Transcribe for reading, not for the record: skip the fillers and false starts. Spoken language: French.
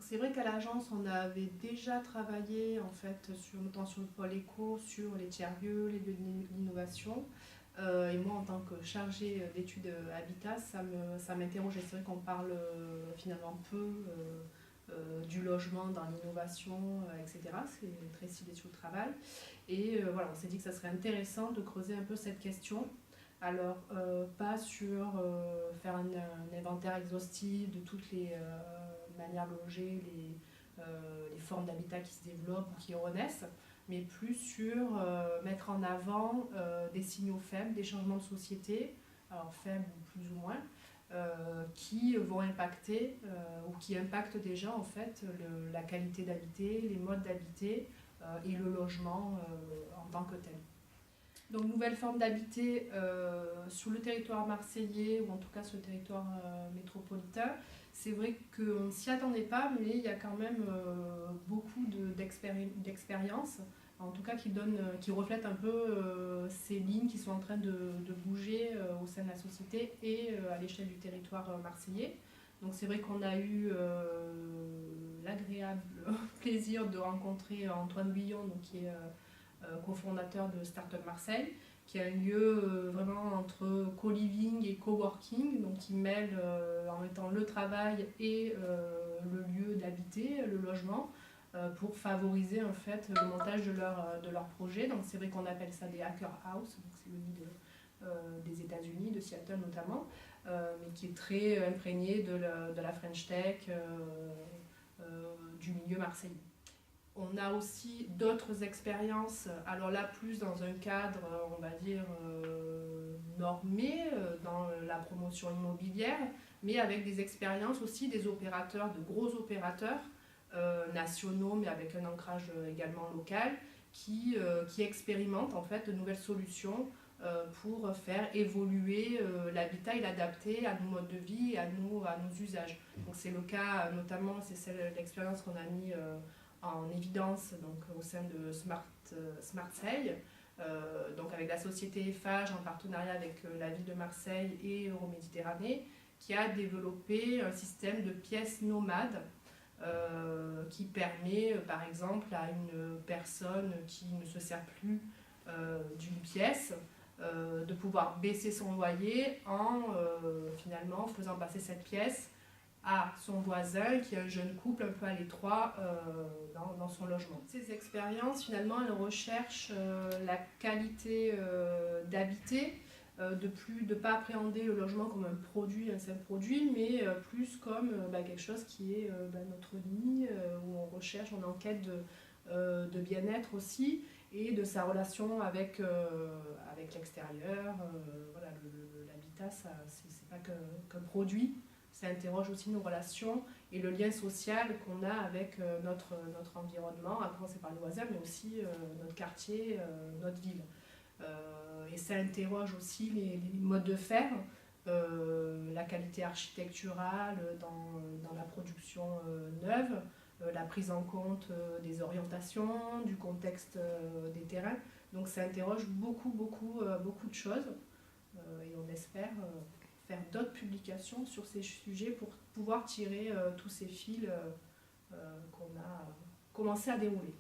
Donc c'est vrai qu'à l'agence, on avait déjà travaillé en fait notamment sur le pôle éco, sur les tiers-lieux, les lieux d'innovation. Et moi, en tant que chargée d'études habitat, ça m'interrogeait. C'est vrai qu'on parle finalement peu du logement dans l'innovation, etc. C'est très ciblé sur le travail. Et voilà, on s'est dit que ça serait intéressant de creuser un peu cette question. Alors, pas sur faire un inventaire exhaustif de toutes les manières de loger, les formes d'habitat qui se développent ou qui renaissent, mais plus sur mettre en avant des signaux faibles, des changements de société, alors faibles ou plus ou moins, qui vont impacter ou qui impactent déjà en fait la qualité d'habiter, les modes d'habiter et le logement en tant que tel. Donc nouvelle forme d'habiter sur le territoire marseillais ou en tout cas sur le territoire métropolitain. C'est vrai qu'on ne s'y attendait pas, mais il y a quand même beaucoup d'expériences, en tout cas qui reflètent un peu ces lignes qui sont en train de bouger au sein de la société et à l'échelle du territoire marseillais. Donc c'est vrai qu'on a eu l'agréable plaisir de rencontrer Antoine Guillon, donc, qui est cofondateur de Startup Marseille, qui est un lieu vraiment entre co-living et co-working, donc qui mêle en même temps le travail et le lieu d'habiter, le logement, pour favoriser en fait le montage de leur projet. Donc c'est vrai qu'on appelle ça des hacker house, donc c'est le nid des États-Unis, de Seattle notamment, mais qui est très imprégné de la French Tech, du milieu marseillais. On a aussi d'autres expériences, alors là plus dans un cadre, on va dire, normé, dans la promotion immobilière, mais avec des expériences aussi des opérateurs, de gros opérateurs nationaux, mais avec un ancrage également local, qui expérimentent en fait de nouvelles solutions pour faire évoluer l'habitat et l'adapter à nos modes de vie et à nos usages. Donc c'est le cas notamment, c'est l'expérience qu'on a mis en évidence donc, au sein de Smart Sale, donc avec la société Eiffage en partenariat avec la ville de Marseille et Euroméditerranée, qui a développé un système de pièces nomades qui permet par exemple à une personne qui ne se sert plus d'une pièce de pouvoir baisser son loyer en finalement faisant passer cette pièce à son voisin qui est un jeune couple un peu à l'étroit dans son logement. Ces expériences, finalement, elles recherchent la qualité d'habiter, de ne pas appréhender le logement comme un produit, un simple produit, mais plus comme quelque chose qui est notre nid, où on recherche, on enquête de bien-être aussi, et de sa relation avec l'extérieur. Voilà, l'habitat, c'est pas qu'un produit. Ça interroge aussi nos relations et le lien social qu'on a avec notre environnement, à commencer par les voisins, mais aussi notre quartier, notre ville. Et ça interroge aussi les modes de faire, la qualité architecturale dans la production neuve, la prise en compte des orientations, du contexte des terrains. Donc ça interroge beaucoup de choses et on espère faire d'autres publications sur ces sujets pour pouvoir tirer tous ces fils qu'on a commencé à dérouler.